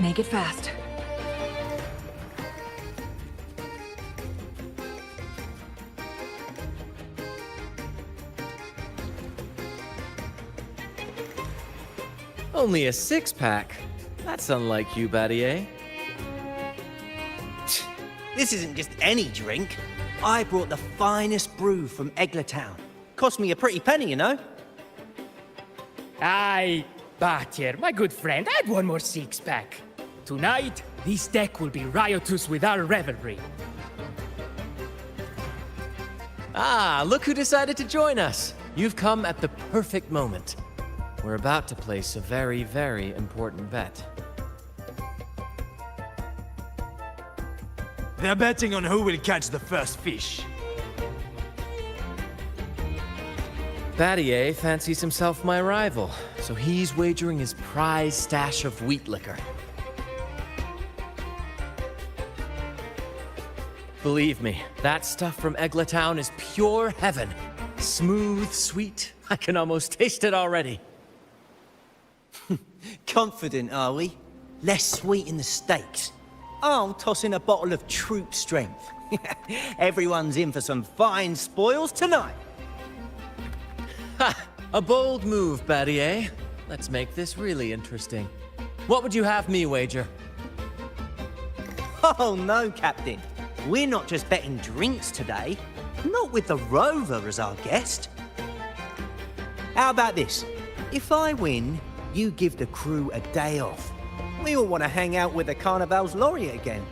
Make it fast. Only a six-pack. That's unlike you, Battier. This isn't just any drink. I brought the finest brew from Town. Cost me a pretty penny, you know. Aye, Battier, my good friend, add one more six-pack. Tonight, this deck will be riotous with our revelry. Ah, look who decided to join us. You've come at the perfect moment. We're about to place a very, very important bet. They're betting on who will catch the first fish. Battier fancies himself my rival, so he's wagering his prize stash of wheat liquor. Believe me, that stuff from Town is pure heaven. Smooth, sweet. I can almost taste it already. Confident, are we? Less sweet in the stakes. I'll toss in a bottle of troop strength. Everyone's in for some fine spoils tonight. Ha! A bold move, Battier. Let's make this really interesting. What would you have me wager? Oh no, Captain. We're not just betting drinks today. Not with the Rover as our guest. How about this? If I win, you give the crew a day off. We all want to hang out with the Carnival's laureate again.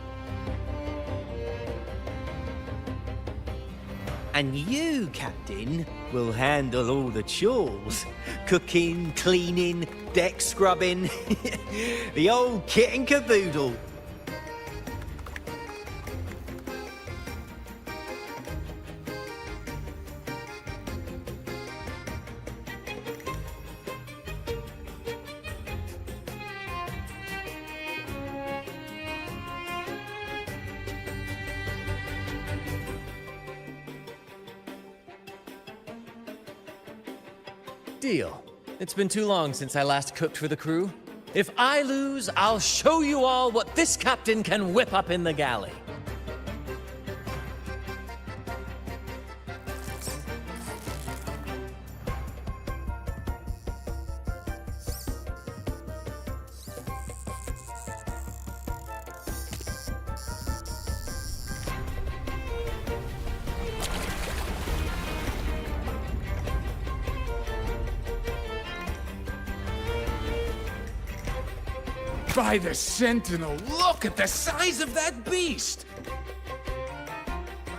And you, Captain, will handle all the chores. Cooking, cleaning, deck scrubbing. The old kit and caboodle. Deal. It's been too long since I last cooked for the crew. If I lose, I'll show you all what this captain can whip up in the galley. By the Sentinel, look at the size of that beast!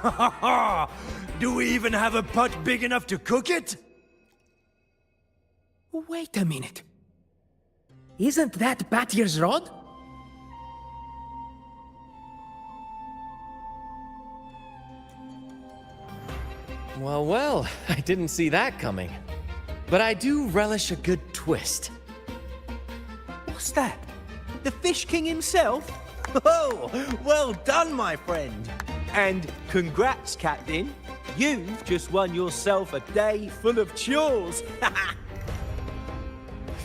Ha ha ha! Do we even have a pot big enough to cook it? Wait a minute. Isn't that Battier's rod? Well, well, I didn't see that coming. But I do relish a good twist. What's that? The Fish King himself? Oh, well done, my friend. And congrats, Captain. You've just won yourself a day full of chores.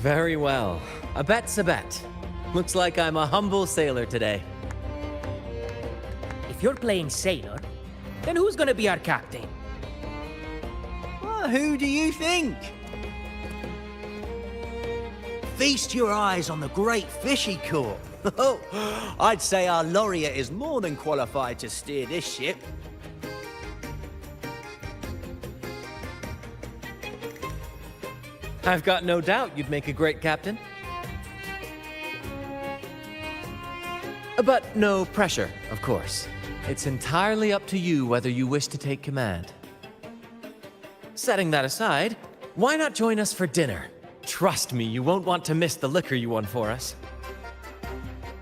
Very well. A bet's a bet. Looks like I'm a humble sailor today. If you're playing sailor, then who's gonna be our captain? Well, who do you think? Feast your eyes on the great fishy court. Oh, I'd say our laureate is more than qualified to steer this ship. I've got no doubt you'd make a great captain. But no pressure, of course. It's entirely up to you whether you wish to take command. Setting that aside, why not join us for dinner? Trust me, you won't want to miss the liquor you won for us.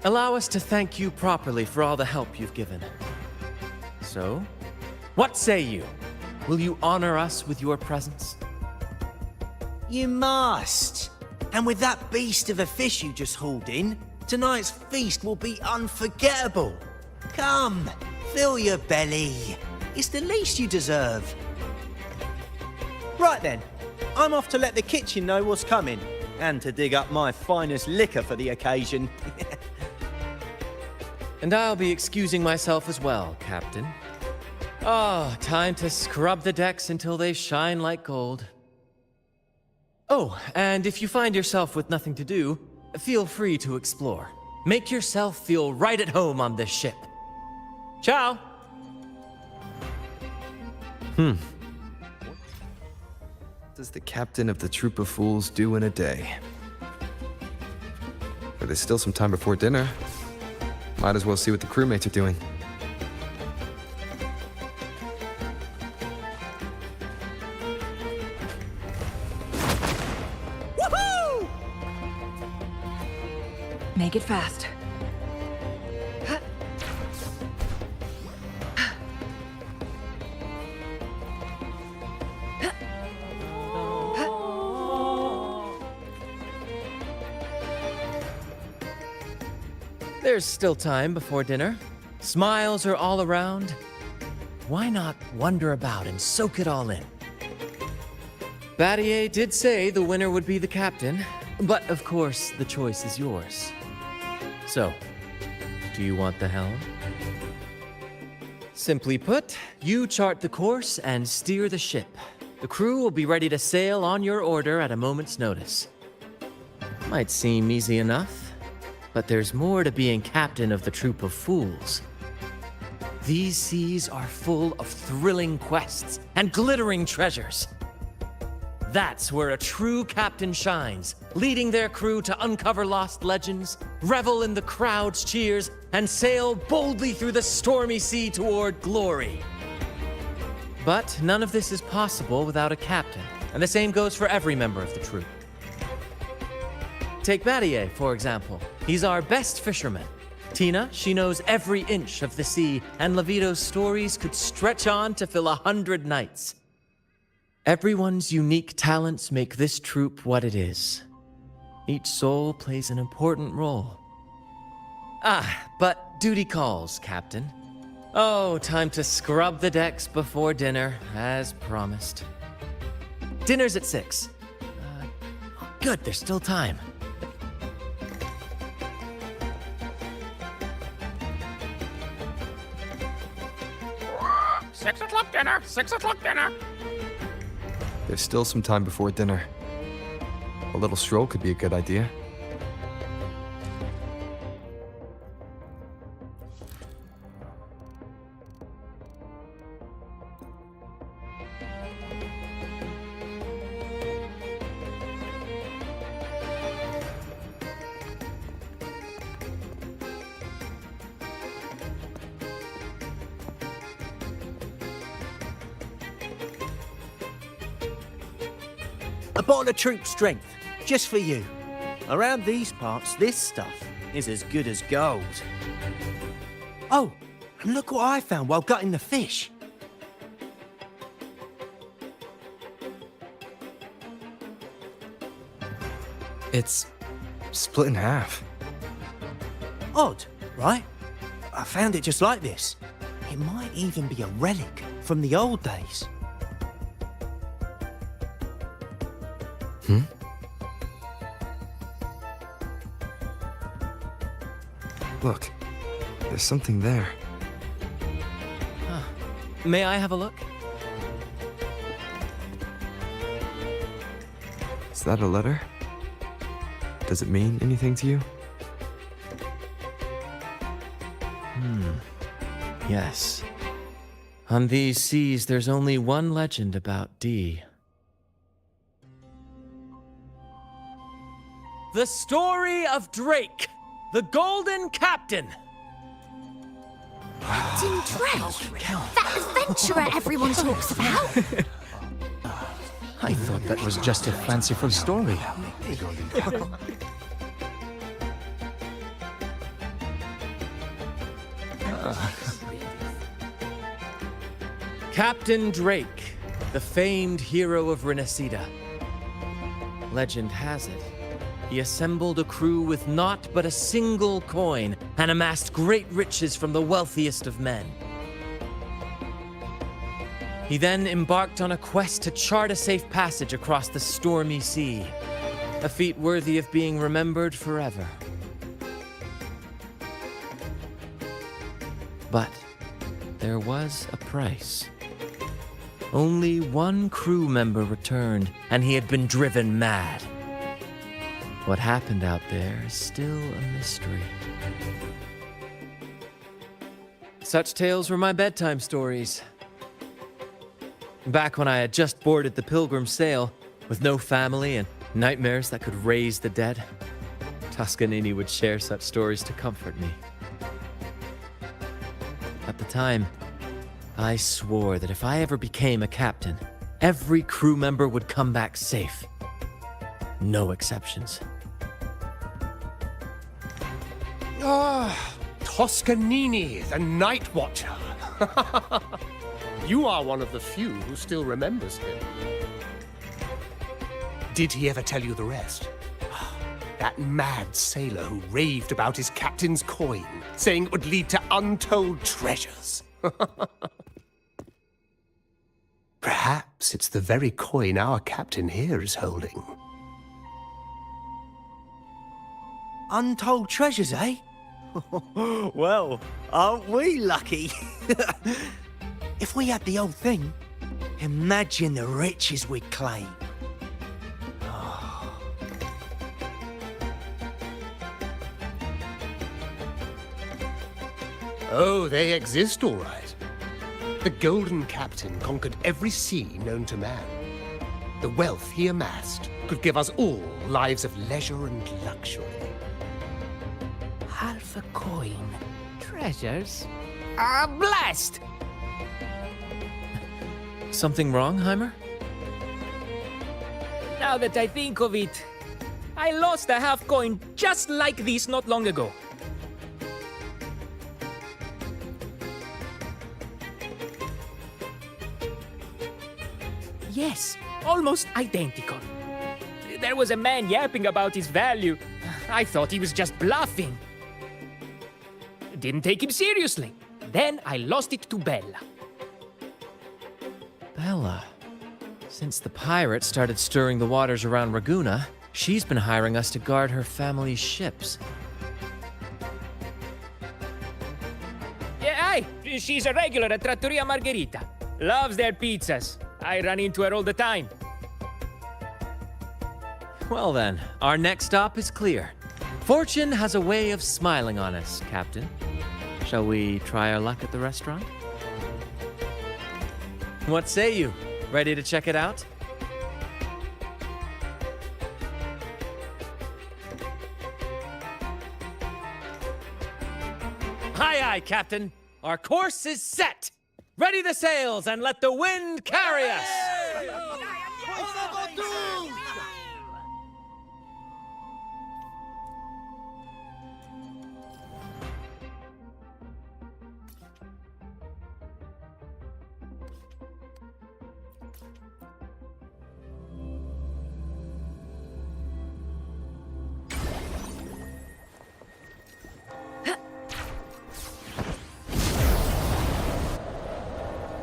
Allow us to thank you properly for all the help you've given. So, what say you? Will you honor us with your presence? You must. And with that beast of a fish you just hauled in, tonight's feast will be unforgettable. Come, fill your belly. It's the least you deserve. Right then, I'm off to let the kitchen know what's coming, and to dig up my finest liquor for the occasion. And I'll be excusing myself as well, Captain. Oh, time to scrub the decks until they shine like gold. Oh, and if you find yourself with nothing to do, feel free to explore. Make yourself feel right at home on this ship. Ciao! What does the captain of the troop of fools do in a day? But there's still some time before dinner. Might as well see what the crewmates are doing. Woohoo! Make it fast. There's still time before dinner. Smiles are all around. Why not wander about and soak it all in? Battier did say the winner would be the captain, but of course the choice is yours. So, do you want the helm? Simply put, you chart the course and steer the ship. The crew will be ready to sail on your order at a moment's notice. Might seem easy enough, but there's more to being captain of the troop of fools. These seas are full of thrilling quests and glittering treasures. That's where a true captain shines, leading their crew to uncover lost legends, revel in the crowd's cheers, and sail boldly through the stormy sea toward glory. But none of this is possible without a captain, and the same goes for every member of the troop. Take Battier, for example. He's our best fisherman. Tina, she knows every inch of the sea, and Levito's stories could stretch on to fill 100 nights. Everyone's unique talents make this troop what it is. Each soul plays an important role. But duty calls, Captain. Oh, time to scrub the decks before dinner, as promised. Dinner's at 6. Good, there's still time. 6 o'clock dinner, 6 o'clock dinner. There's still some time before dinner. A little stroll could be a good idea. A bottle of troop strength, just for you. Around these parts, this stuff is as good as gold. Oh, and look what I found while gutting the fish. It's split in half. Odd, right? I found it just like this. It might even be a relic from the old days. Look, there's something there. May I have a look? Is that a letter? Does it mean anything to you? Yes. On these seas, there's only one legend about Dee. The story of Drake, the Golden Captain. Captain Drake? That adventurer everyone talks about? I thought that was just a fanciful story. Captain Drake, the famed hero of Renacida. Legend has it, he assembled a crew with naught but a single coin and amassed great riches from the wealthiest of men. He then embarked on a quest to chart a safe passage across the stormy sea, a feat worthy of being remembered forever. But there was a price. Only one crew member returned, and he had been driven mad. What happened out there is still a mystery. Such tales were my bedtime stories. Back when I had just boarded the Pilgrim sail, with no family and nightmares that could raise the dead, Toscanini would share such stories to comfort me. At the time, I swore that if I ever became a captain, every crew member would come back safe. No exceptions. Ah, Toscanini, the Night Watcher. You are one of the few who still remembers him. Did he ever tell you the rest? That mad sailor who raved about his captain's coin, saying it would lead to untold treasures. Perhaps it's the very coin our captain here is holding. Untold treasures, eh? Well, aren't we lucky? If we had the whole thing, imagine the riches we'd claim. Oh, they exist, all right. The Golden Captain conquered every sea known to man. The wealth he amassed could give us all lives of leisure and luxury. Half a coin. Treasures? Ah, blast! Something wrong, Heimer? Now that I think of it, I lost a half coin just like this not long ago. Yes, almost identical. There was a man yapping about his value. I thought he was just bluffing. Didn't take him seriously. Then I lost it to Bella. Bella. Since the pirates started stirring the waters around Raguna, she's been hiring us to guard her family's ships. Yeah, aye. She's a regular at Trattoria Margherita. Loves their pizzas. I run into her all the time. Well then, our next stop is clear. Fortune has a way of smiling on us, Captain. Shall we try our luck at the restaurant? What say you? Ready to check it out? Aye, aye, Captain. Our course is set. Ready the sails and let the wind carry us.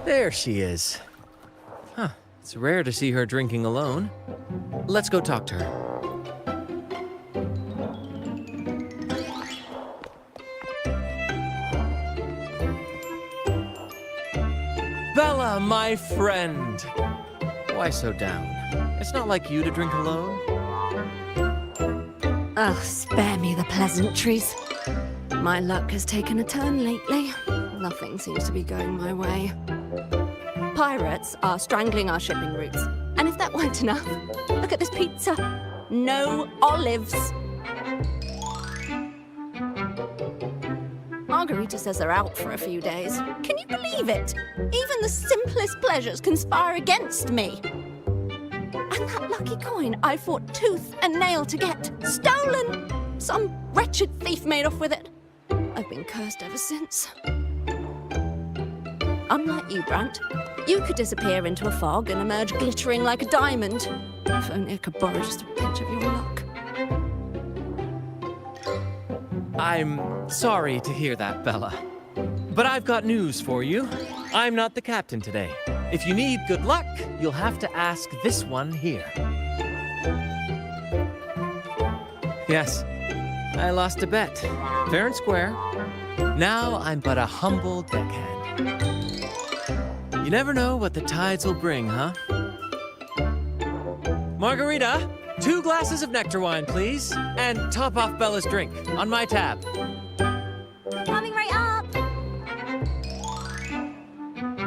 There she is. Huh, it's rare to see her drinking alone. Let's go talk to her. Bella, my friend! Why so down? It's not like you to drink alone. Oh, spare me the pleasantries. My luck has taken a turn lately. Nothing seems to be going my way. Pirates are strangling our shipping routes. And if that weren't enough, look at this pizza. No olives. Margarita says they're out for a few days. Can you believe it? Even the simplest pleasures conspire against me. And that lucky coin I fought tooth and nail to get. Stolen! Some wretched thief made off with it. I've been cursed ever since. Unlike you, Brant, you could disappear into a fog and emerge glittering like a diamond. If only I could borrow just a pinch of your luck. I'm sorry to hear that, Bella. But I've got news for you. I'm not the captain today. If you need good luck, you'll have to ask this one here. Yes, I lost a bet. Fair and square. Now I'm but a humble deckhand. You never know what the tides will bring, huh? Margarita, 2 glasses of nectar wine, please. And top off Bella's drink on my tab. Coming right up.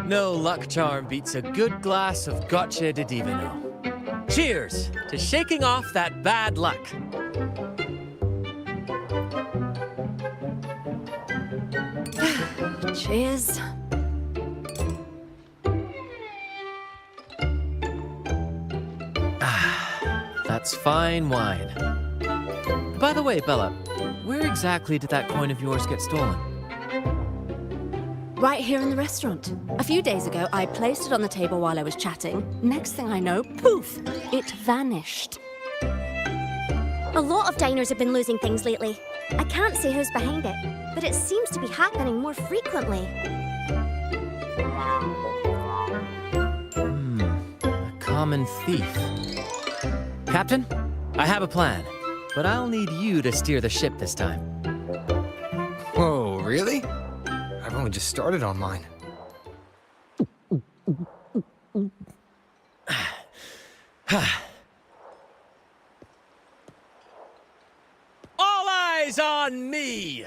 No luck charm beats a good glass of gotcha de divino. Cheers to shaking off that bad luck. Cheers. That's fine wine. By the way, Bella, where exactly did that coin of yours get stolen? Right here in the restaurant. A few days ago, I placed it on the table while I was chatting. Next thing I know, poof, it vanished. A lot of diners have been losing things lately. I can't say who's behind it, but it seems to be happening more frequently. A common thief. Captain, I have a plan, but I'll need you to steer the ship this time. Whoa, really? I've only just started on mine. All eyes on me!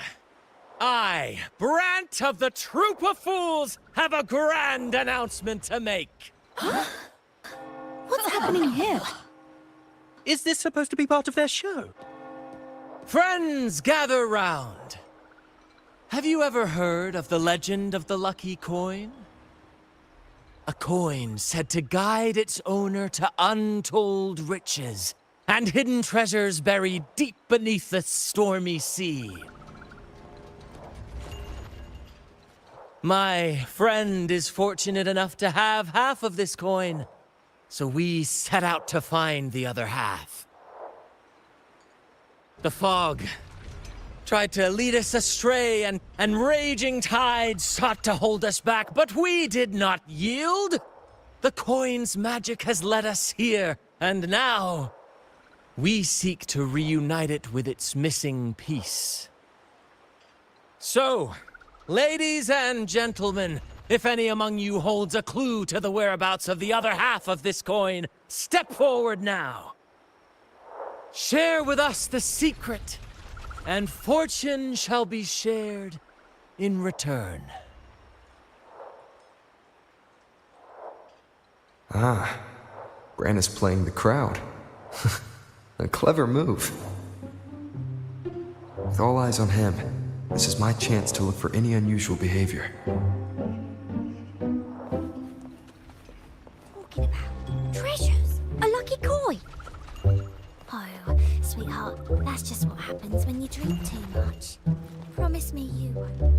I, Brant of the Troop of Fools, have a grand announcement to make. What's happening here? Is this supposed to be part of their show? Friends, gather round. Have you ever heard of the legend of the lucky coin? A coin said to guide its owner to untold riches and hidden treasures buried deep beneath the stormy sea. My friend is fortunate enough to have half of this coin, so we set out to find the other half. The fog tried to lead us astray, and raging tides sought to hold us back, but we did not yield. The coin's magic has led us here, and now we seek to reunite it with its missing piece. So, ladies and gentlemen, if any among you holds a clue to the whereabouts of the other half of this coin, step forward now. Share with us the secret, and fortune shall be shared in return. Ah, Brant is playing the crowd. A clever move. With all eyes on him, this is my chance to look for any unusual behavior. Talking about treasures, a lucky coin. Oh, sweetheart, that's just what happens when you drink too much. Promise me you won't.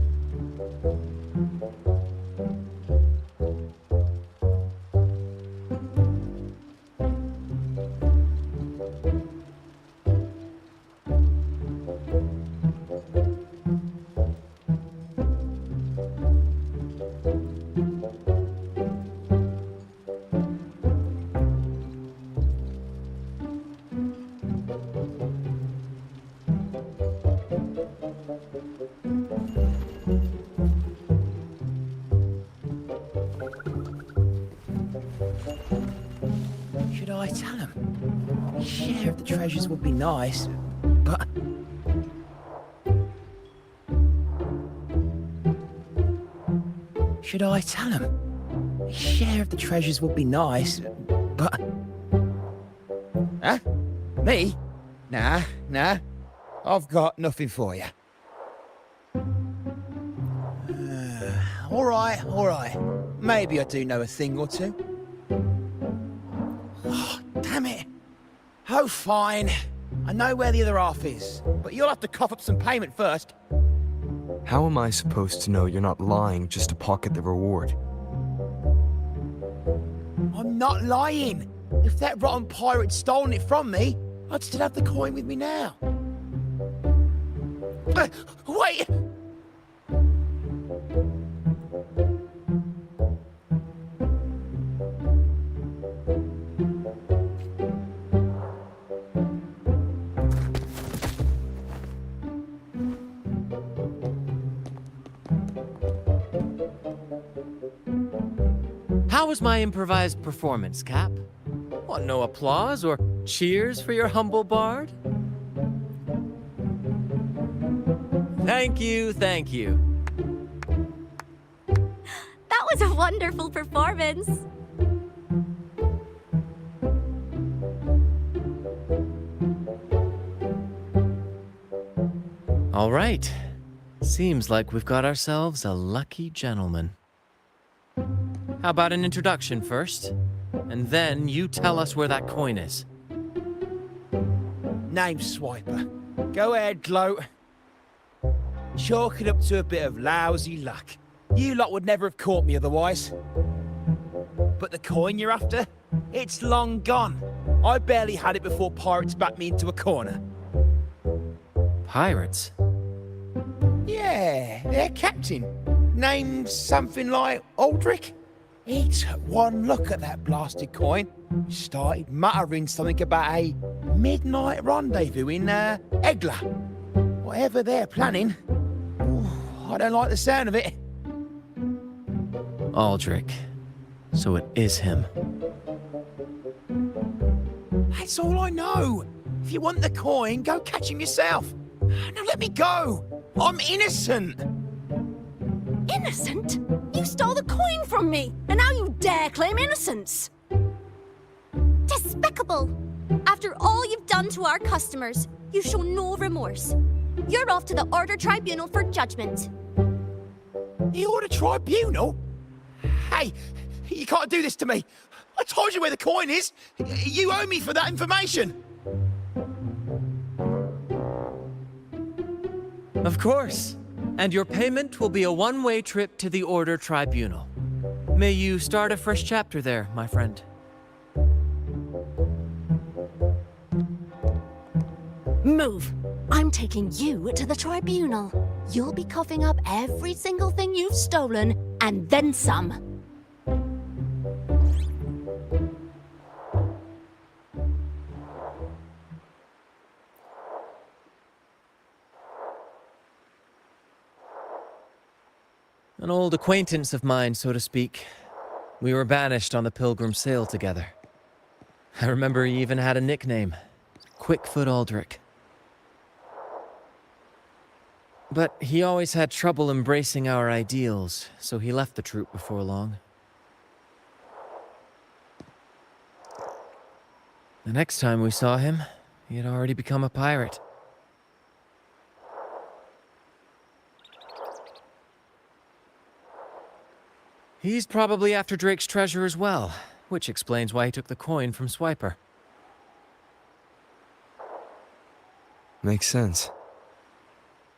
Should I tell him? Share of the treasures would be nice, but... Should I tell him? Share of the treasures would be nice, but... Huh? Me? Nah. I've got nothing for you. All right. Maybe I do know a thing or two. Oh, damn it. Oh, fine. I know where the other half is, but you'll have to cough up some payment first. How am I supposed to know you're not lying just to pocket the reward? I'm not lying. If that rotten pirate'd stolen it from me, I'd still have the coin with me now. Wait! was my improvised performance, Cap? Want no applause or cheers for your humble bard? Thank you, thank you. That was a wonderful performance. All right. Seems like we've got ourselves a lucky gentleman. How about an introduction first? And then you tell us where that coin is. Name's Swiper. Go ahead, gloat. Chalk it up to a bit of lousy luck. You lot would never have caught me otherwise. But the coin you're after? It's long gone. I barely had it before pirates backed me into a corner. Pirates? Yeah, their captain. Named something like Aldrich. He took one look at that blasted coin, started muttering something about a midnight rendezvous in Egla. Whatever they're planning. Ooh, I don't like the sound of it. Aldrich. So it is him. That's all I know. If you want the coin, go catch him yourself. Now let me go. I'm innocent. Innocent? You stole the coin from me, and now you dare claim innocence. Despicable! After all you've done to our customers, you show no remorse. You're off to the Order Tribunal for judgment. The Order Tribunal? Hey, you can't do this to me. I told you where the coin is. You owe me for that information. Of course. And your payment will be a one-way trip to the Order Tribunal. May you start a fresh chapter there, my friend. Move. I'm taking you to the tribunal. You'll be coughing up every single thing you've stolen, and then some. An old acquaintance of mine, so to speak. We were banished on the Pilgrim sail together. I remember he even had a nickname, Quickfoot Aldrich. But he always had trouble embracing our ideals, so he left the troop before long. The next time we saw him, he had already become a pirate. He's probably after Drake's treasure as well, which explains why he took the coin from Swiper. Makes sense.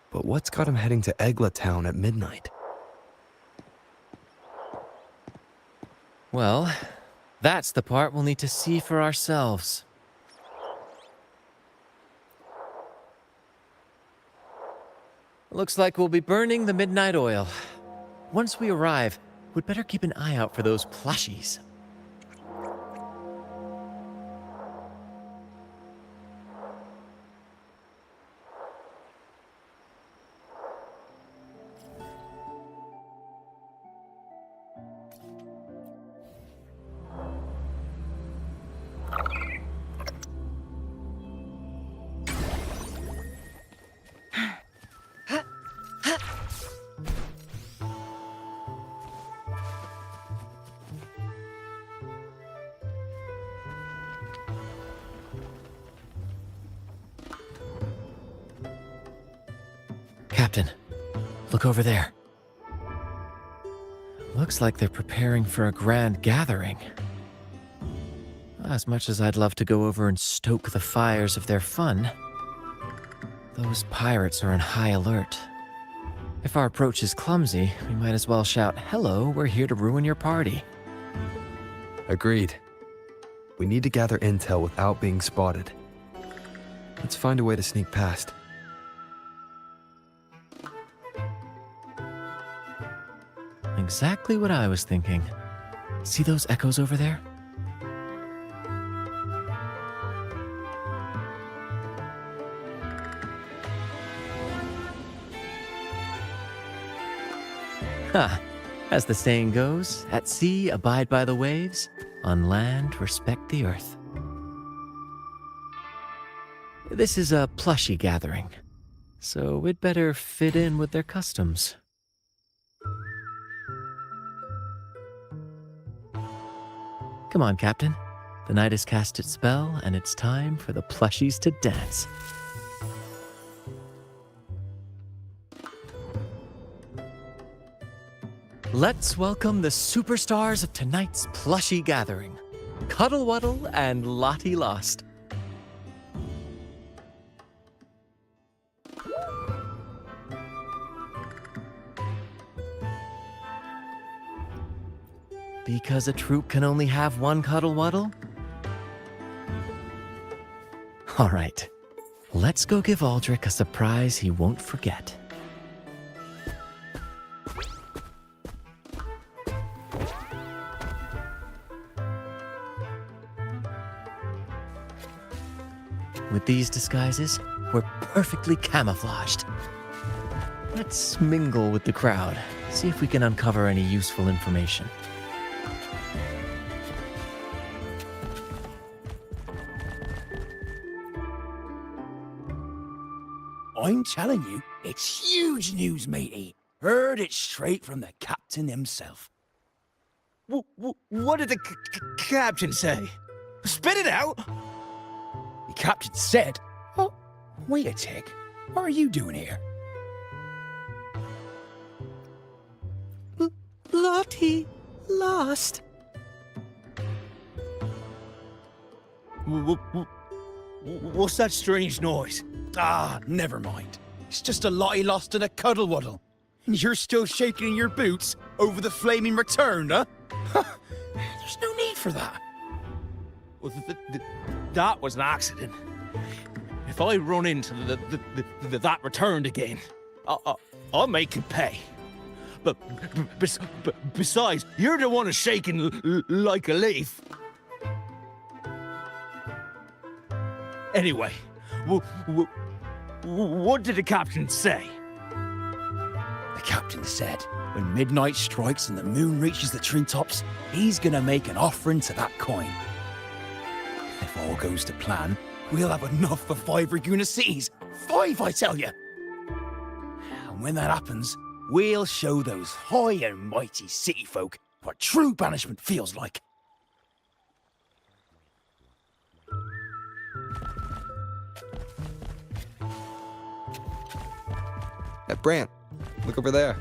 But what's got him heading to Egla Town at midnight? Well, that's the part we'll need to see for ourselves. Looks like we'll be burning the midnight oil. Once we arrive, we'd better keep an eye out for those plushies. Captain, look over there. Looks like they're preparing for a grand gathering. As much as I'd love to go over and stoke the fires of their fun, those pirates are on high alert. If our approach is clumsy, we might as well shout, "Hello, we're here to ruin your party." Agreed. We need to gather intel without being spotted. Let's find a way to sneak past. Exactly what I was thinking. See those echoes over there? Ha! As the saying goes, at sea, abide by the waves. On land, respect the earth. This is a plushy gathering, so we'd better fit in with their customs. Come on, Captain. The night has cast its spell, and it's time for the plushies to dance. Let's welcome the superstars of tonight's plushie gathering, Cuddle Wuddle and Lottie Lost. Because a troop can only have one Cuddle Wuddle? All right, let's go give Aldrich a surprise he won't forget. With these disguises, we're perfectly camouflaged. Let's mingle with the crowd, see if we can uncover any useful information. I'm telling you, it's huge news, matey. Heard it straight from the captain himself. What did the captain say? Spit it out! The captain said, "Oh, wait a tick. What are you doing here?" Lottie Lost. What's that strange noise? Ah, never mind. It's just a Lottie Lost and a Cuddle Wuddle. And you're still shaking in your boots over the flaming return, huh? There's no need for that. Well, that was an accident. If I run into that returned again, I'll make you pay. But besides, you're the one who's shaking like a leaf. Anyway, what did the captain say? The captain said, when midnight strikes and the moon reaches the treetops, he's gonna make an offering to that coin. If all goes to plan, we'll have enough for 5 Raguna cities. 5, I tell you! And when that happens, we'll show those high and mighty city folk what true banishment feels like. Brant, look over there.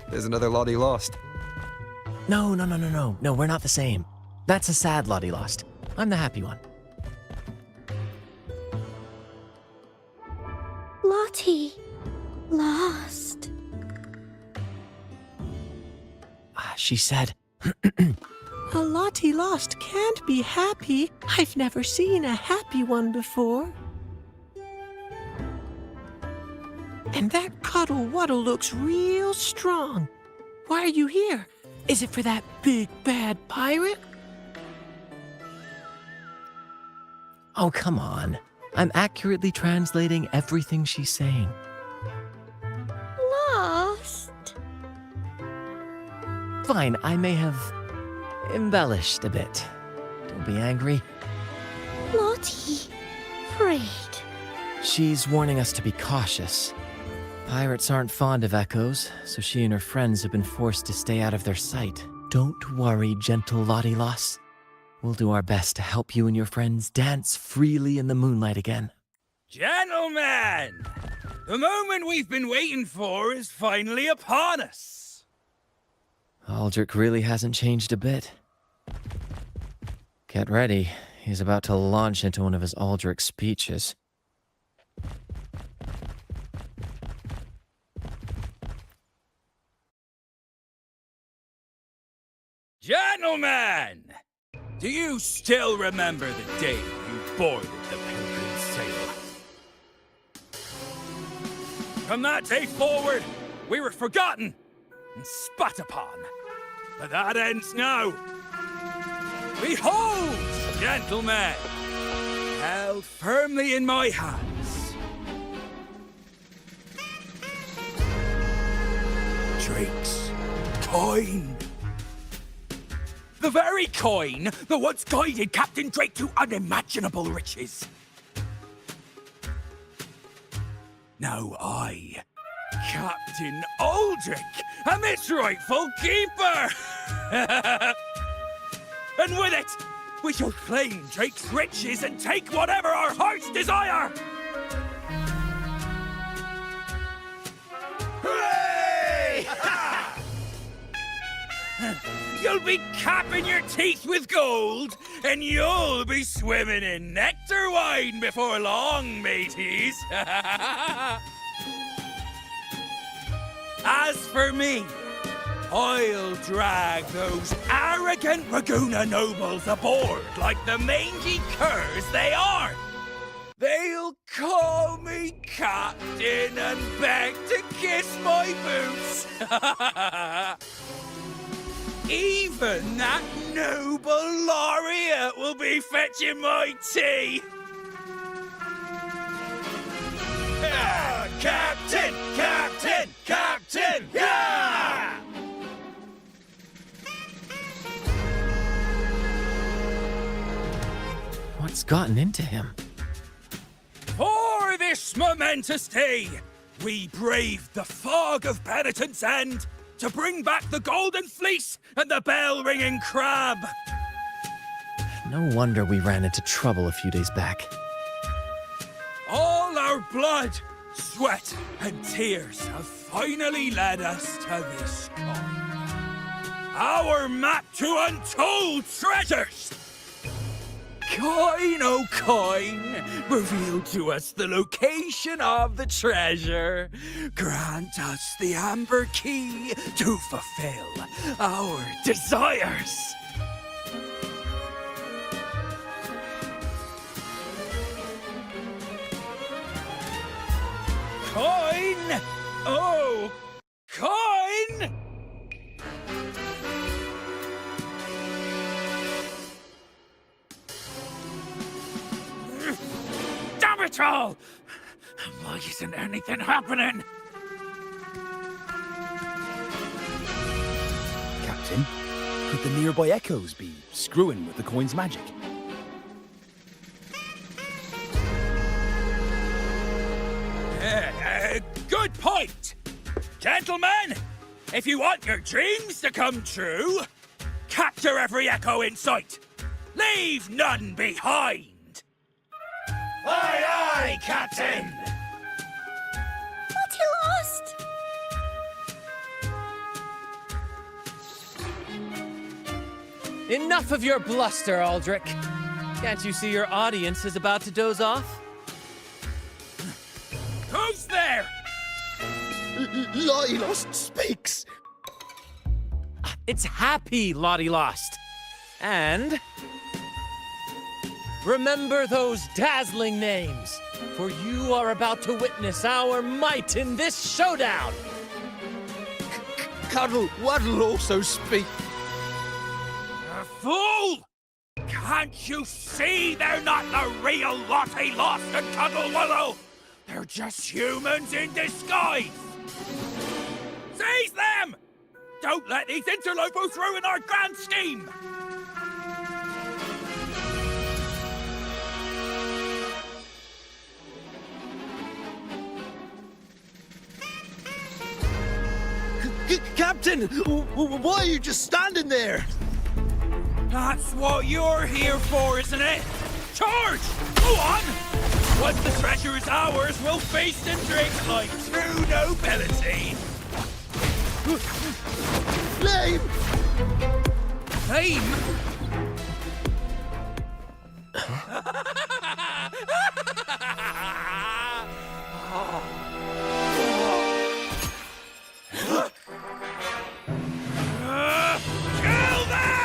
There's another Lottie Lost. No, we're not the same. That's a sad Lottie Lost. I'm the happy one. Lottie Lost. She said, A Lottie Lost can't be happy. I've never seen a happy one before. And that Cuddle Wuddle looks real strong. Why are you here? Is it for that big bad pirate? oh, come on. I'm accurately translating everything she's saying. Lost. Fine, I may have embellished a bit. Don't be angry. Lottie. Afraid. She's warning us to be cautious. Pirates aren't fond of echoes, so she and her friends have been forced to stay out of their sight. Don't worry, gentle Lottie Loss. We'll do our best to help you and your friends dance freely in the moonlight again. Gentlemen! The moment we've been waiting for is finally upon us. Aldrich really hasn't changed a bit. Get ready. He's about to launch into one of his Aldrich speeches. Gentlemen! Do you still remember the day you boarded the Pilgrim sailor? From that day forward, we were forgotten and spat upon. But that ends now. Behold, gentlemen, held firmly in my hands. Drakes, coin. The very coin that once guided Captain Drake to unimaginable riches. Now I, Captain Aldrich, am its rightful keeper! And with it, we shall claim Drake's riches and take whatever our hearts desire! Hooray! You'll be capping your teeth with gold, and you'll be swimming in nectar wine before long, mateys. As for me, I'll drag those arrogant Raguna nobles aboard like the mangy curs they are. They'll call me captain and beg to kiss my boots. Even that noble laureate will be fetching my tea. Captain! Captain! Captain! Yeah! What's gotten into him? For this momentous day, we braved the fog of penitence and to bring back the golden fleece and the bell-ringing crab. No wonder we ran into trouble a few days back. All our blood, sweat, and tears have finally led us to this coin. Our map to untold treasures! Coin, oh coin, reveal to us the location of the treasure. Grant us the amber key to fulfill our desires. Coin! Oh, coin! Damn it all! Why isn't anything happening? Captain, could the nearby echoes be screwing with the coin's magic? Good point! Gentlemen, if you want your dreams to come true, capture every echo in sight. Leave none behind. Aye, aye, Captain! What you lost? Enough of your bluster, Aldrich. Can't you see your audience is about to doze off? Who's there? Lottie Lost speaks! It's Happy Lottie Lost. And remember those dazzling names, for you are about to witness our might in this showdown. Cuddle Waddle also speak. A fool! Can't you see they're not the real Lottie Lost and Cuddle Wallow? They're just humans in disguise! Seize them! Don't let these interlopers ruin our grand scheme! Captain, why are you just standing there? That's what you're here for, isn't it? Charge! Go on! Once the treasure is ours, we'll feast and drink like true nobility. Flame! Fame? Kill them!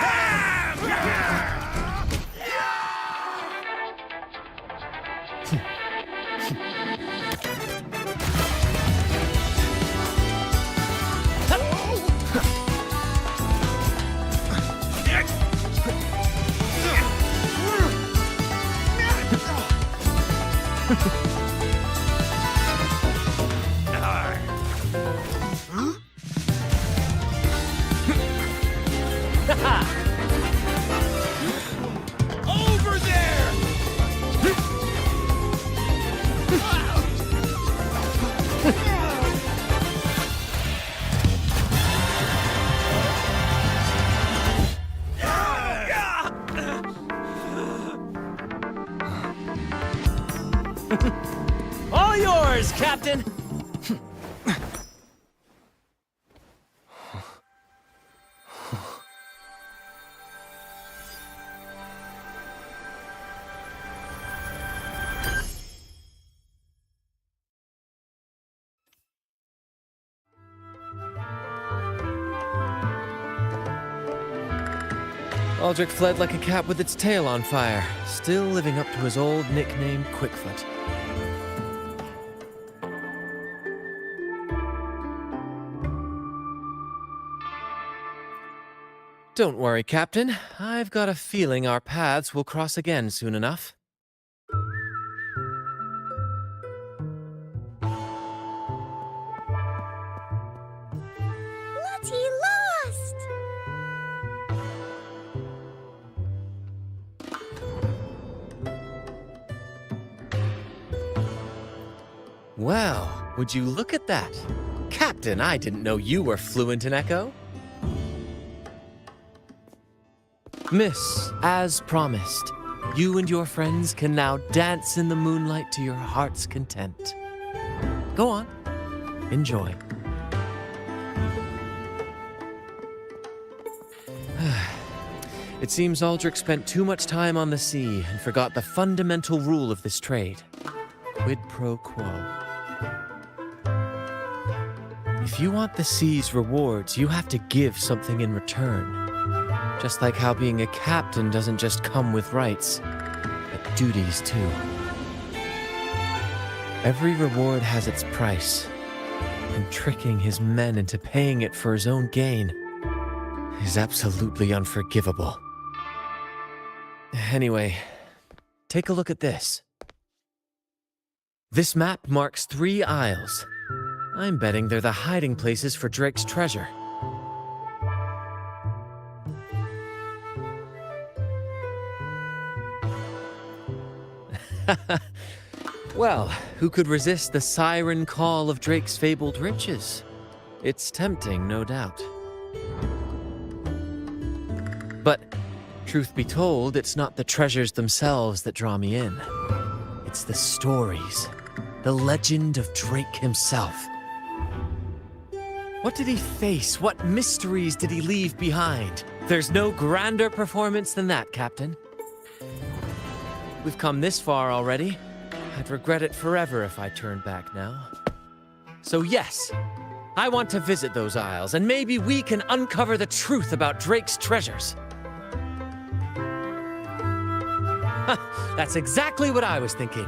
Over there! All yours, Captain! Aldrich fled like a cat with its tail on fire, still living up to his old nickname, Quickfoot. Don't worry, Captain. I've got a feeling our paths will cross again soon enough. Bloody lost! Well, would you look at that? Captain, I didn't know you were fluent in Echo. Miss, as promised, you and your friends can now dance in the moonlight to your heart's content. Go on, enjoy. It seems Aldrich spent too much time on the sea and forgot the fundamental rule of this trade. Quid pro quo. If you want the sea's rewards, you have to give something in return. Just like how being a captain doesn't just come with rights, but duties too. Every reward has its price, and tricking his men into paying it for his own gain is absolutely unforgivable. Anyway, take a look at this. This map marks 3 isles. I'm betting they're the hiding places for Drake's treasure. Well, who could resist the siren call of Drake's fabled riches? It's tempting, no doubt. But, truth be told, it's not the treasures themselves that draw me in. It's the stories, the legend of Drake himself. What did he face? What mysteries did he leave behind? There's no grander performance than that, Captain. We've come this far already. I'd regret it forever if I turned back now. So yes, I want to visit those isles, and maybe we can uncover the truth about Drake's treasures. That's exactly what I was thinking.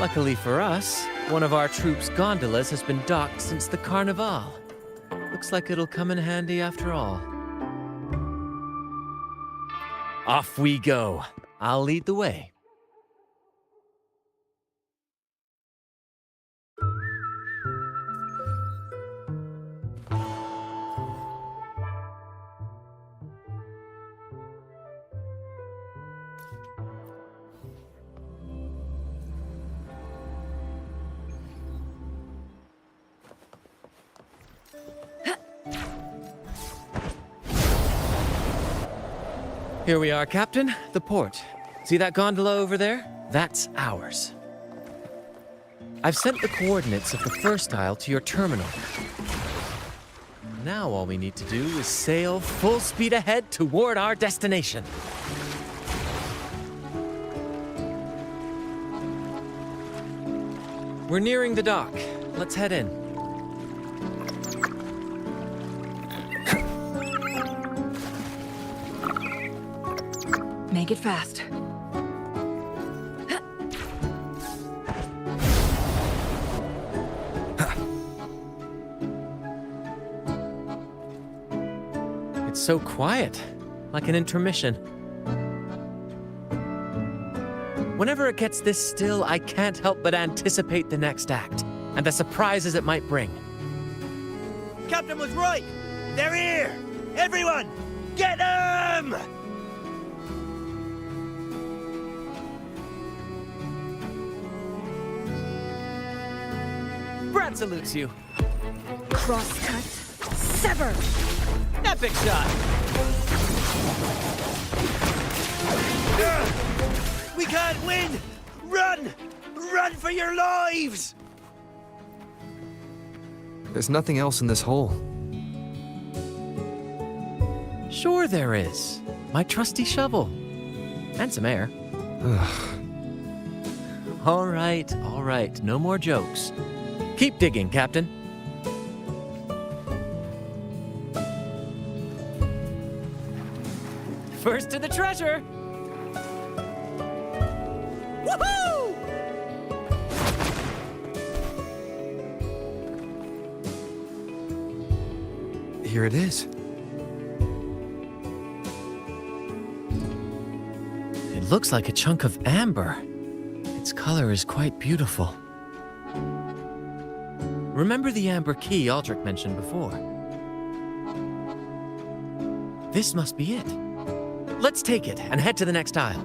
Luckily for us, one of our troops' gondolas has been docked since the Carnival. Looks like it'll come in handy after all. Off we go. I'll lead the way. Here we are, Captain. The port. See that gondola over there? That's ours. I've sent the coordinates of the first isle to your terminal. Now all we need to do is sail full speed ahead toward our destination. We're nearing the dock. Let's head in. Make it fast. It's so quiet, like an intermission. Whenever it gets this still, I can't help but anticipate the next act, and the surprises it might bring. Captain was right. They're here. Everyone, get them! Brant salutes you. Crosscut. Sever! Epic shot. We can't win! Run! Run for your lives! There's nothing else in this hole. Sure there is. My trusty shovel. And some air. All right. No more jokes. Keep digging, Captain. First to the treasure! Woohoo! Here it is. It looks like a chunk of amber. Its color is quite beautiful. Remember the amber key Aldrich mentioned before? This must be it. Let's take it and head to the next aisle.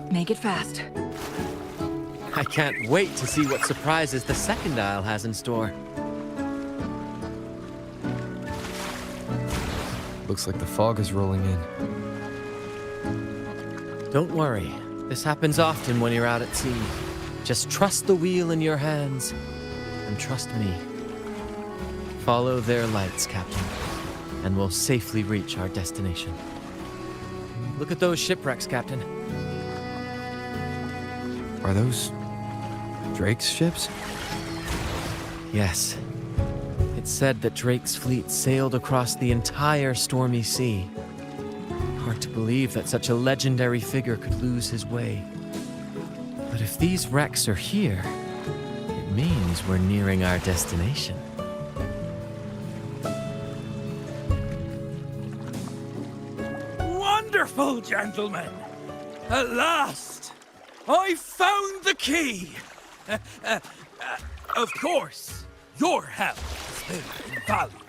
Make it fast. I can't wait to see what surprises the second aisle has in store. Looks like the fog is rolling in. Don't worry. This happens often when you're out at sea. Just trust the wheel in your hands, and trust me. Follow their lights, Captain, and we'll safely reach our destination. Look at those shipwrecks, Captain. Are those Drake's ships? Yes. It's said that Drake's fleet sailed across the entire stormy sea. Hard to believe that such a legendary figure could lose his way. But if these wrecks are here, it means we're nearing our destination. Wonderful, gentlemen! At last! I found the key! Of course, your help has been invaluable.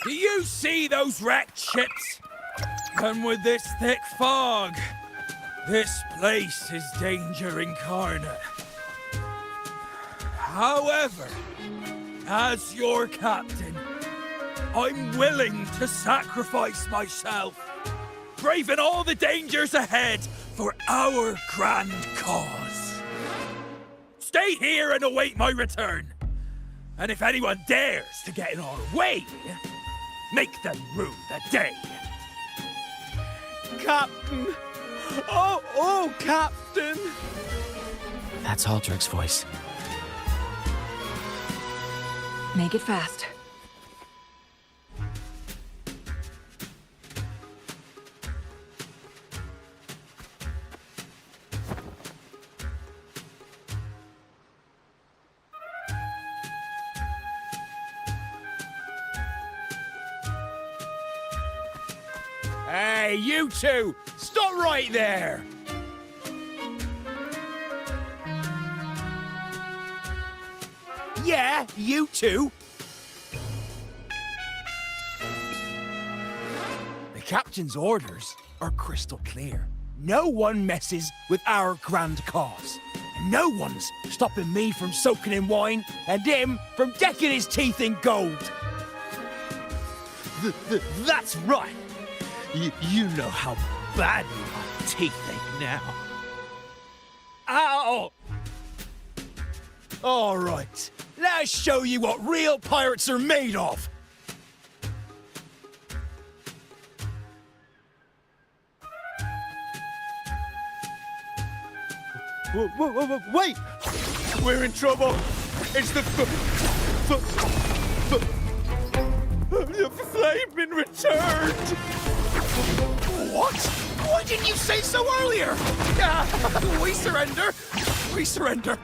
Do you see those wrecked ships? And with this thick fog, this place is danger incarnate. However, as your captain, I'm willing to sacrifice myself, braving all the dangers ahead for our grand cause. Stay here and await my return. And if anyone dares to get in our way, make them rue the day. Captain! Oh, Captain! That's Aldrich's voice. Make it fast. Hey, you two! Stop right there! Yeah, you two. The captain's orders are crystal clear. No one messes with our grand cause. No one's stopping me from soaking in wine and him from decking his teeth in gold. That's right! You know how badly my teeth ache now. Ow! All right, let's show you what real pirates are made of. Wait! We're in trouble! It's the flame been returned! What? Why didn't you say so earlier? We surrender. We surrender.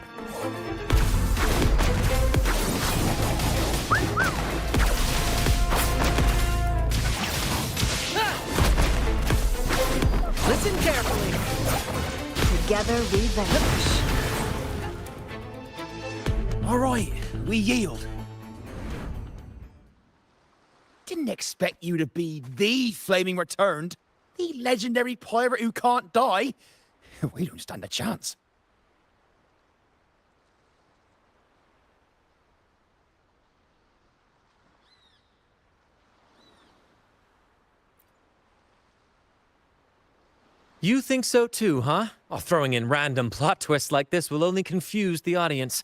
Listen carefully. Together we vanish. All right, we yield. Didn't expect you to be the Flaming Returned, the legendary pirate who can't die. We don't stand a chance. You think so too, huh? Oh, throwing in random plot twists like this will only confuse the audience.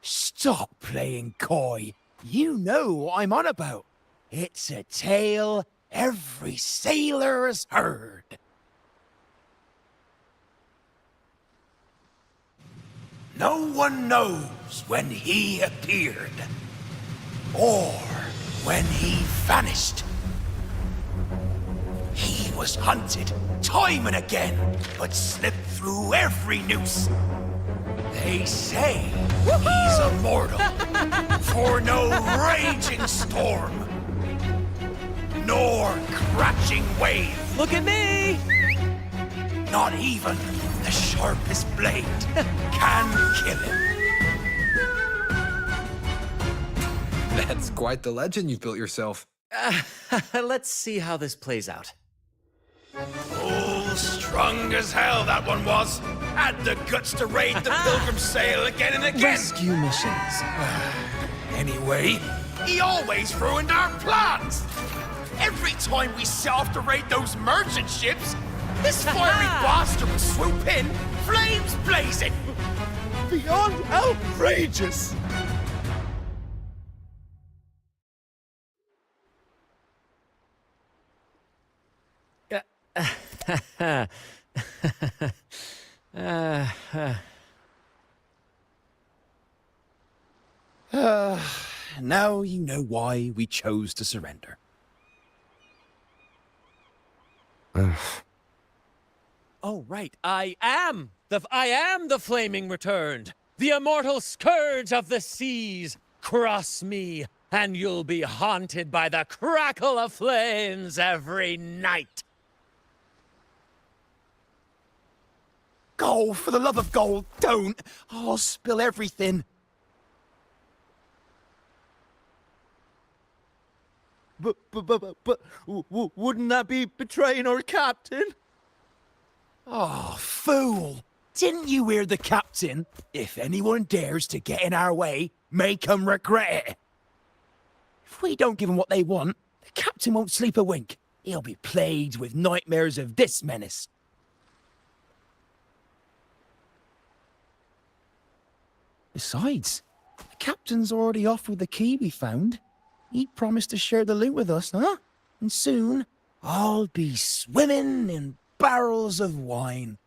Stop playing coy. You know what I'm on about. It's a tale every sailor has heard. No one knows when he appeared, or when he vanished. He was hunted time and again, but slipped through every noose. They say he's immortal, for no raging storm, nor crashing wave. Look at me! Not even the sharpest blade can kill him. That's quite the legend you've built yourself. Let's see how this plays out. Oh, strong as hell that one was. Had the guts to raid the Pilgrim Sail again and again. Rescue missions. Anyway, he always ruined our plans. Every time we set off to raid those merchant ships, this fiery bastard would swoop in, flames blazing. Beyond outrageous. Now you know why we chose to surrender. Oh, right. I am the Flaming Returned, the immortal scourge of the seas. Cross me, and you'll be haunted by the crackle of flames every night. Gold, for the love of gold, don't! I'll spill everything. But wouldn't that be betraying our captain? Oh, fool! Didn't you hear the captain? If anyone dares to get in our way, make 'em regret it. If we don't give 'em what they want, the captain won't sleep a wink. He'll be plagued with nightmares of this menace. Besides, the captain's already off with the key we found. He promised to share the loot with us, huh? And soon, I'll be swimming in barrels of wine.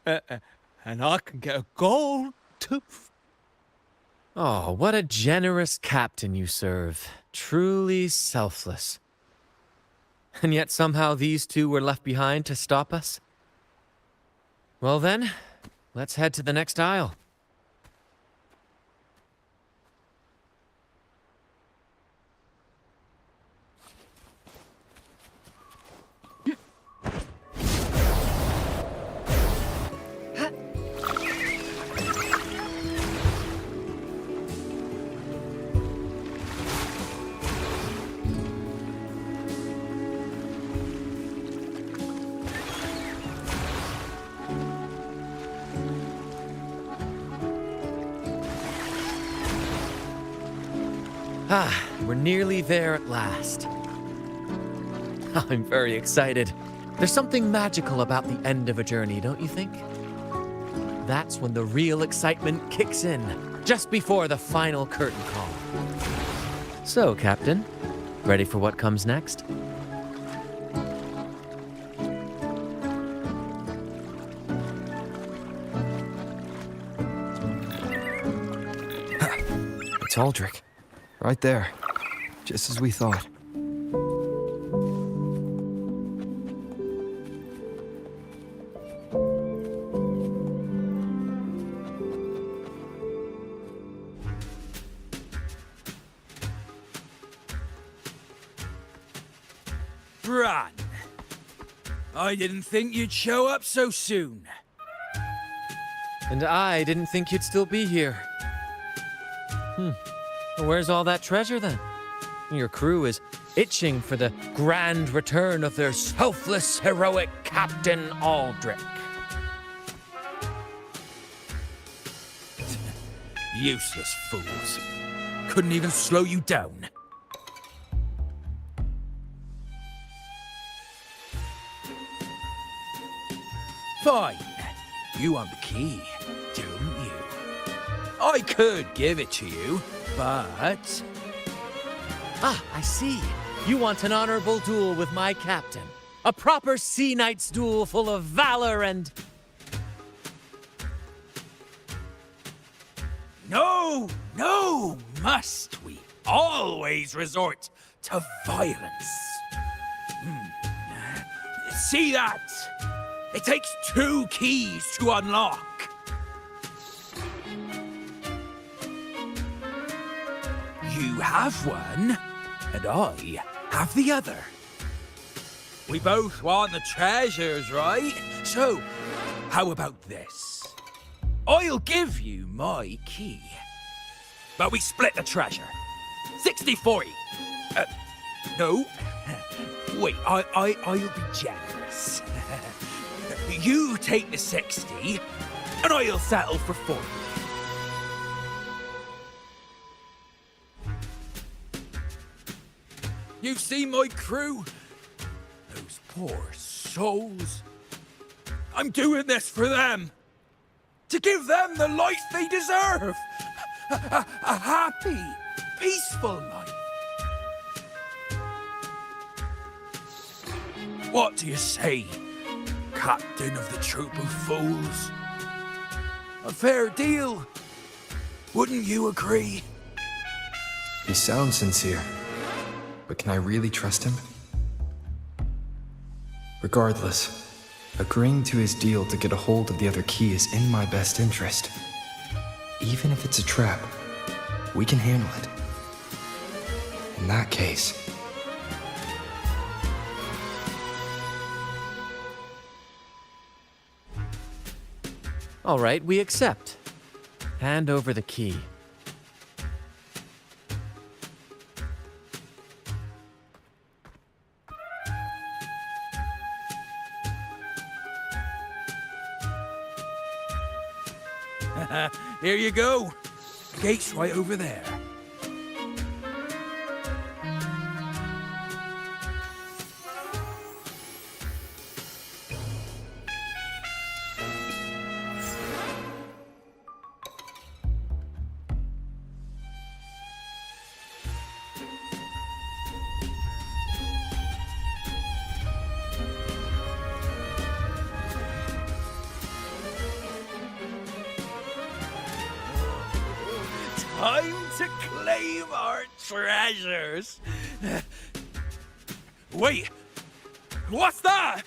And I can get a gold tooth. Oh, what a generous captain you serve. Truly selfless. And yet somehow these two were left behind to stop us? Well then, let's head to the next aisle. We're nearly there at last. I'm very excited. There's something magical about the end of a journey, don't you think? That's when the real excitement kicks in, just before the final curtain call. So, Captain, ready for what comes next? It's Aldrich. Right there. Just as we thought. Brant, I didn't think you'd show up so soon. And I didn't think you'd still be here. Where's all that treasure then? Your crew is itching for the grand return of their selfless, heroic Captain Aldrich. Useless fools. Couldn't even slow you down. Fine. You want the key, don't you? I could give it to you, but... Ah, I see. You want an honorable duel with my captain. A proper Sea Knight's duel full of valor and... No, must we always resort to violence? See that? It takes 2 keys to unlock. You have one, and I have the other. We both want the treasures, right? So, how about this? I'll give you my key. But we split the treasure. 60-40. No. Wait, I'll be generous. You take the 60, and I'll settle for 40. You've seen my crew? Those poor souls. I'm doing this for them. To give them the life they deserve. A happy, peaceful life. What do you say, Captain of the Troop of Fools? A fair deal, wouldn't you agree? He sounds sincere, but can I really trust him? Regardless, agreeing to his deal to get a hold of the other key is in my best interest. Even if it's a trap, we can handle it. In that case... All right, we accept. Hand over the key. Here you go. Gate's right over there. Time to claim our treasures. Wait, what's that?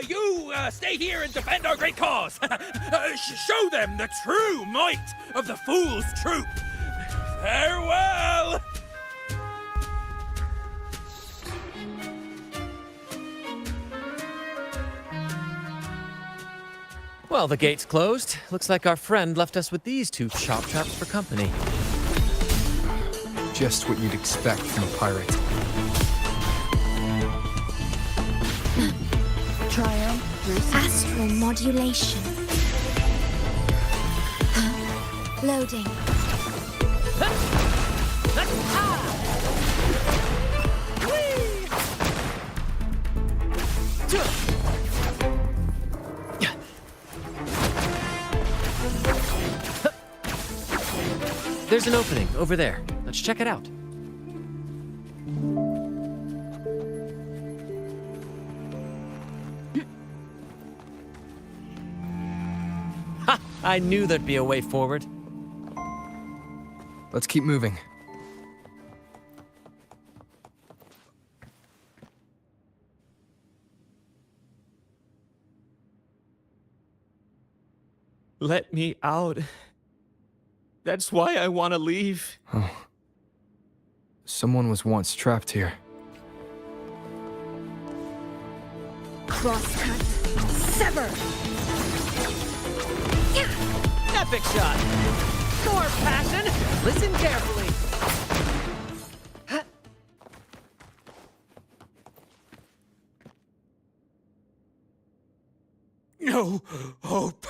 You stay here and defend our great cause. Show them the true might of the Fool's Troop. Farewell. Well, the gate's closed. Looks like our friend left us with these 2 chop traps for company. just what you'd expect from a pirate. Astral modulation. Loading. There's an opening over there. Let's check it out. Ha! I knew there'd be a way forward. Let's keep moving. Let me out. That's why I want to leave. Oh. Someone was once trapped here. Crosscut. Sever. Epic shot! More passion! Listen carefully! No hope.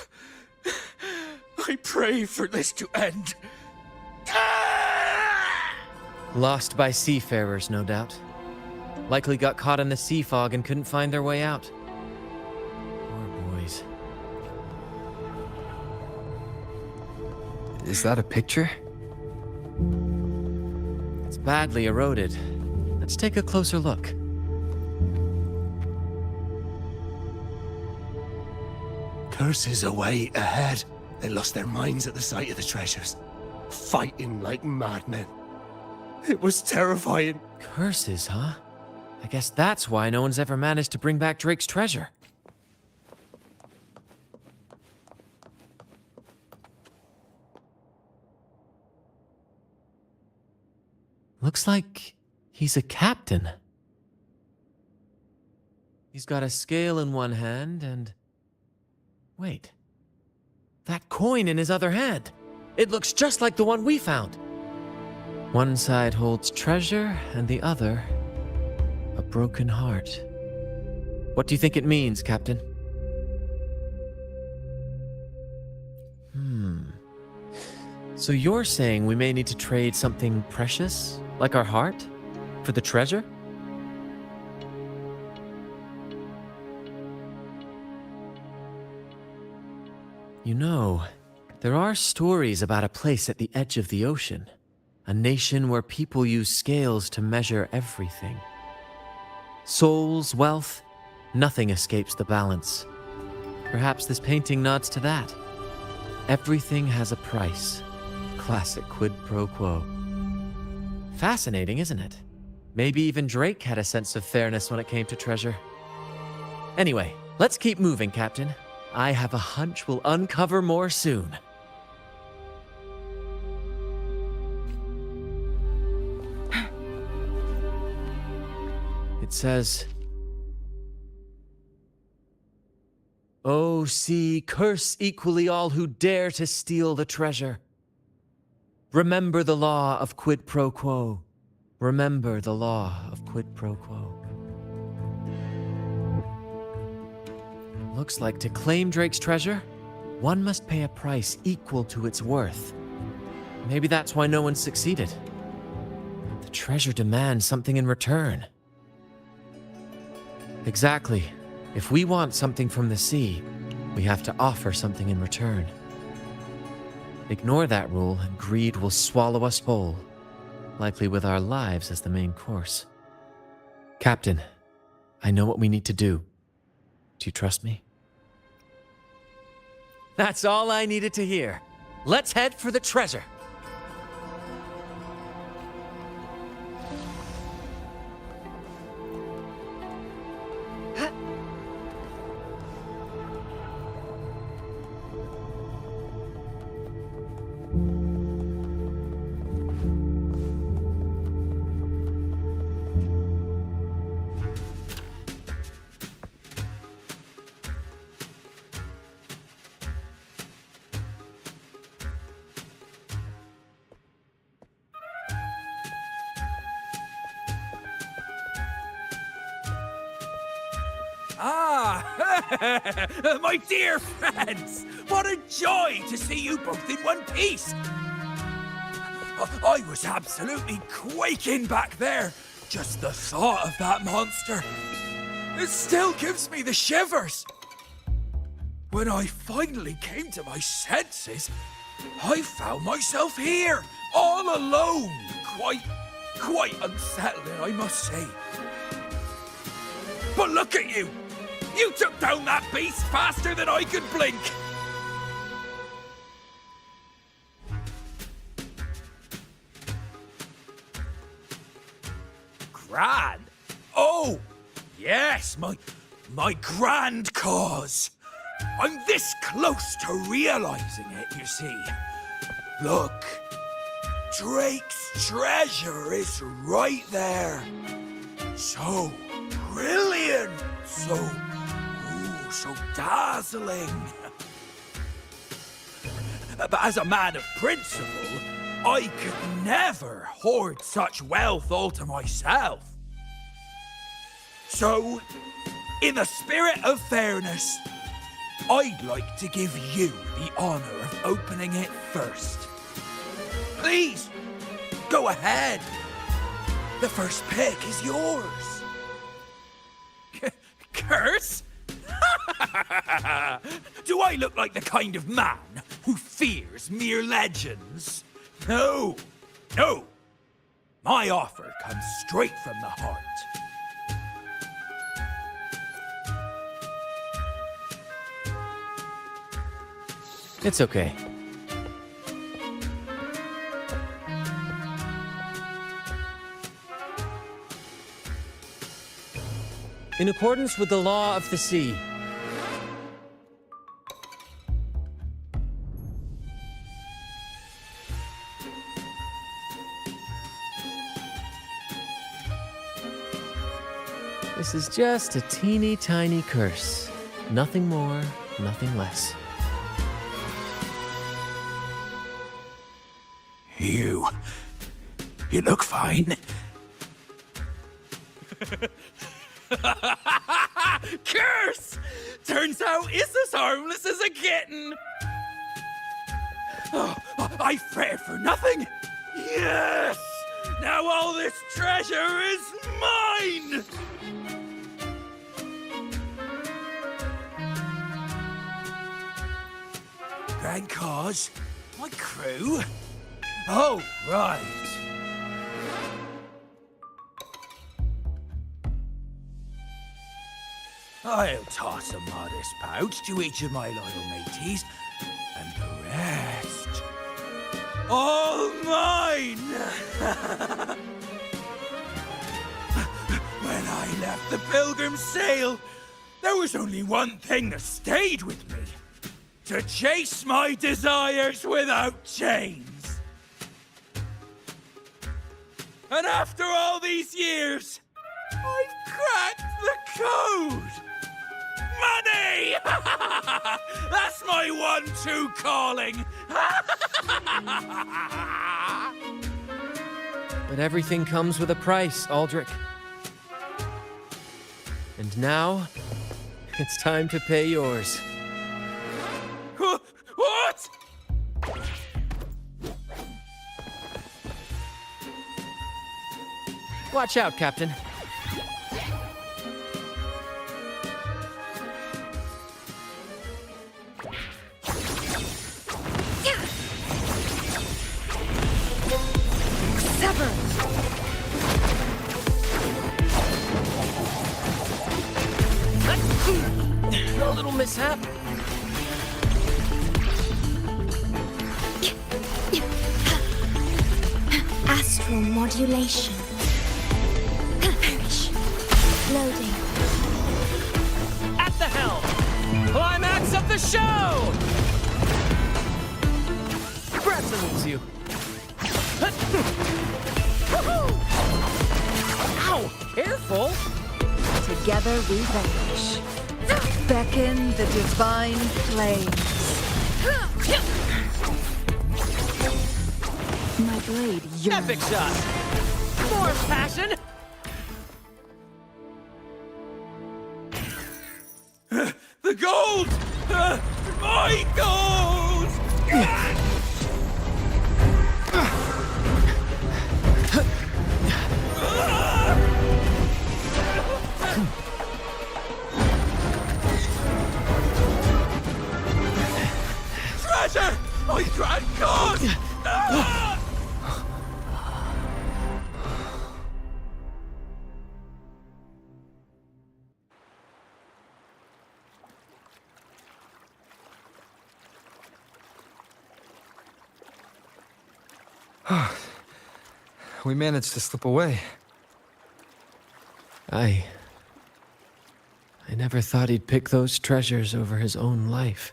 I pray for this to end. Lost by seafarers, no doubt. Likely got caught in the sea fog and couldn't find their way out. Poor boys. Is that a picture? It's badly eroded. Let's take a closer look. Curses away ahead. They lost their minds at the sight of the treasures, fighting like madmen. It was terrifying. Curses, huh? I guess that's why no one's ever managed to bring back Drake's treasure. Looks like he's a captain. He's got a scale in one hand and... Wait. That coin in his other hand. It looks just like the one we found. One side holds treasure and the other... a broken heart. What do you think it means, Captain? So you're saying we may need to trade something precious, like our heart, for the treasure? You know, there are stories about a place at the edge of the ocean. A nation where people use scales to measure everything. Souls, wealth, nothing escapes the balance. Perhaps this painting nods to that. Everything has a price. Classic quid pro quo. Fascinating, isn't it? Maybe even Drake had a sense of fairness when it came to treasure. Anyway, let's keep moving, Captain. I have a hunch we'll uncover more soon. It says, "O sea, curse equally all who dare to steal the treasure. Remember the law of quid pro quo. Remember the law of quid pro quo." Looks like to claim Drake's treasure, one must pay a price equal to its worth. Maybe that's why no one succeeded. The treasure demands something in return. Exactly. If we want something from the sea, we have to offer something in return. Ignore that rule and greed will swallow us whole, likely with our lives as the main course. Captain, I know what we need to do. Do you trust me? That's all I needed to hear. Let's head for the treasure. My dear friends! What a joy to see you both in one piece! I was absolutely quaking back there. Just the thought of that monster. It still gives me the shivers. When I finally came to my senses, I found myself here, all alone. Quite unsettling, I must say. But look at you! You took down that beast faster than I could blink! Grand? Oh, yes, my grand cause. I'm this close to realizing it, you see. Look, Drake's treasure is right there. So brilliant, so dazzling. But as a man of principle, I could never hoard such wealth all to myself. So, in the spirit of fairness, I'd like to give you the honor of opening it first. Please, go ahead. The first pick is yours. Curse? Do I look like the kind of man who fears mere legends? No, no. My offer comes straight from the heart. It's okay. In accordance with the law of the sea, this is just a teeny tiny curse. Nothing more, nothing less. You look fine. Curse! Turns out it's as harmless as a kitten. Oh, I fretted for nothing. Yes! Now all this treasure is mine! Grand cause? My crew? Oh, right. I'll toss a modest pouch to each of my loyal mateys, and the rest, all mine! When I left the Pilgrim's Sail, there was only one thing that stayed with me. To chase my desires without chains. And after all these years, I've cracked the code! Money! That's my one-two calling! but everything comes with a price, Aldrich. And now, it's time to pay yours. What? Watch out, Captain. Sever! A little mishap. Astral modulation. Perish. Loading. At the helm! Climax of the show! Brant salutes you. Ow! Careful! Together we vanish. Beckon the divine flames. My blade yearns. Epic shot! More passion! The gold! My gold! Treasure! My grand god! We managed to slip away. I never thought he'd pick those treasures over his own life.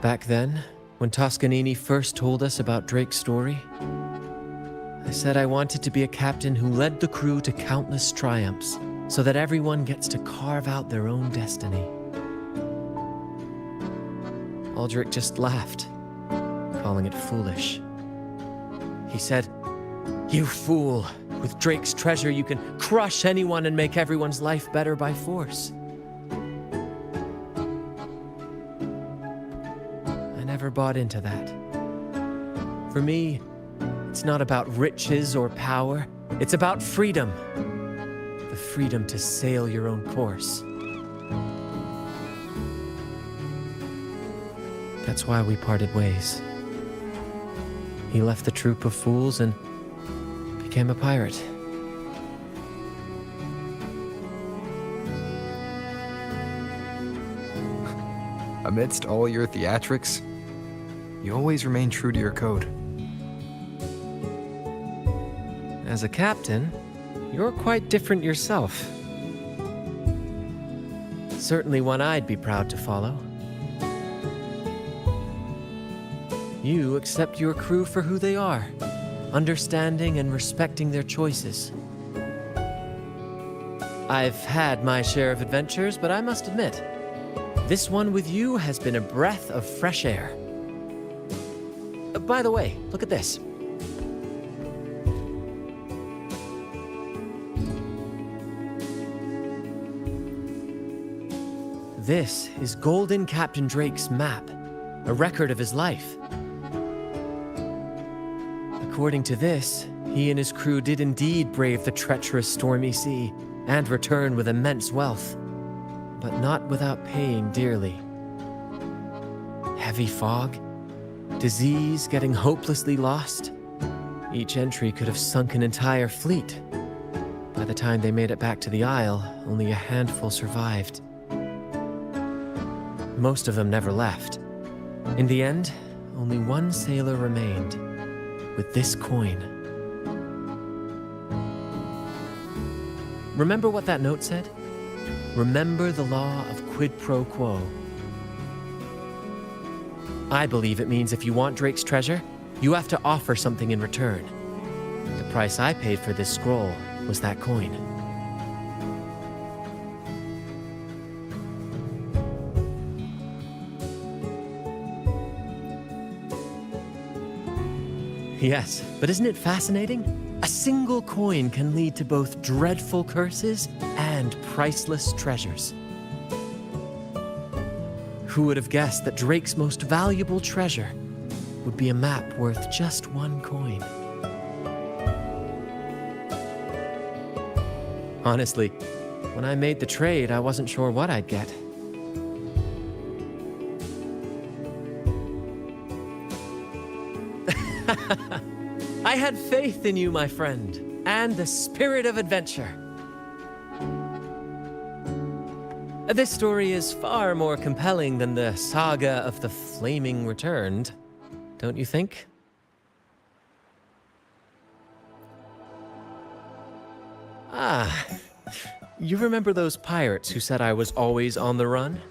Back then, when Toscanini first told us about Drake's story, I said I wanted to be a captain who led the crew to countless triumphs, so that everyone gets to carve out their own destiny. Aldrich just laughed, calling it foolish. He said, "You fool! With Drake's treasure, you can crush anyone and make everyone's life better by force." I never bought into that. For me, it's not about riches or power. It's about freedom. The freedom to sail your own course. That's why we parted ways. He left the troop of fools and became a pirate. Amidst all your theatrics, you always remain true to your code. As a captain, you're quite different yourself. Certainly one I'd be proud to follow. You accept your crew for who they are, understanding and respecting their choices. I've had my share of adventures, but I must admit, this one with you has been a breath of fresh air. By the way, look at this. This is Golden Captain Drake's map, a record of his life. According to this, he and his crew did indeed brave the treacherous stormy sea and return with immense wealth, but not without paying dearly. Heavy fog, disease, getting hopelessly lost. Each entry could have sunk an entire fleet. By the time they made it back to the Isle, only a handful survived. Most of them never left. In the end, only one sailor remained, with this coin. Remember what that note said? Remember the law of quid pro quo. I believe it means if you want Drake's treasure, you have to offer something in return. The price I paid for this scroll was that coin. Yes, but isn't it fascinating? A single coin can lead to both dreadful curses and priceless treasures. Who would have guessed that Drake's most valuable treasure would be a map worth just one coin? Honestly, when I made the trade, I wasn't sure what I'd get. I had faith in you, my friend, and the spirit of adventure. This story is far more compelling than the saga of the Flaming Returned, don't you think? Ah, you remember those pirates who said I was always on the run?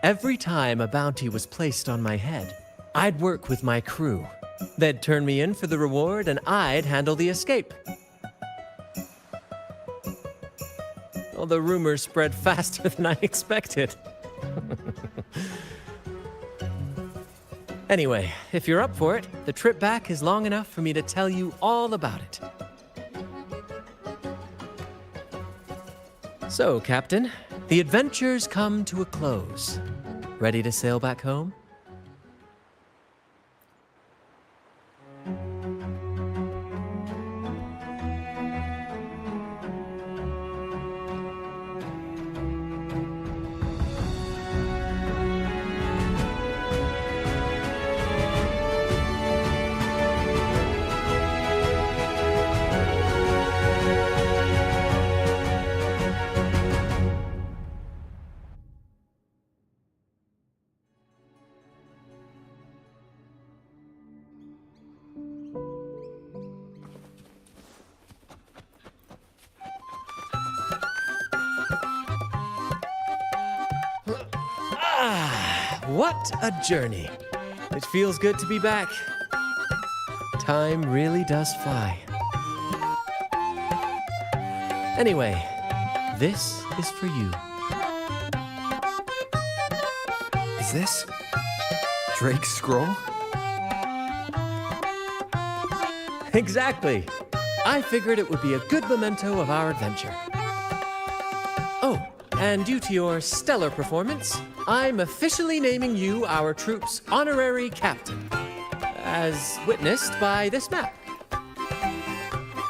Every time a bounty was placed on my head, I'd work with my crew. They'd turn me in for the reward, and I'd handle the escape. Well, the rumors spread faster than I expected. Anyway, if you're up for it, the trip back is long enough for me to tell you all about it. So, Captain, the adventures come to a close. Ready to sail back home? what a journey. It feels good to be back. Time really does fly. Anyway, this is for you. Is this Drake's scroll? Exactly. I figured it would be a good memento of our adventure. Oh, and due to your stellar performance, I'm officially naming you our troop's honorary captain, as witnessed by this map.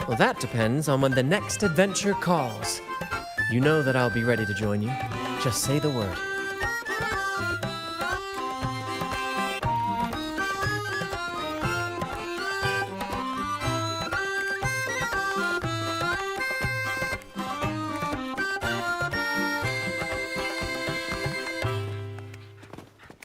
Well, that depends on when the next adventure calls. You know that I'll be ready to join you. Just say the word.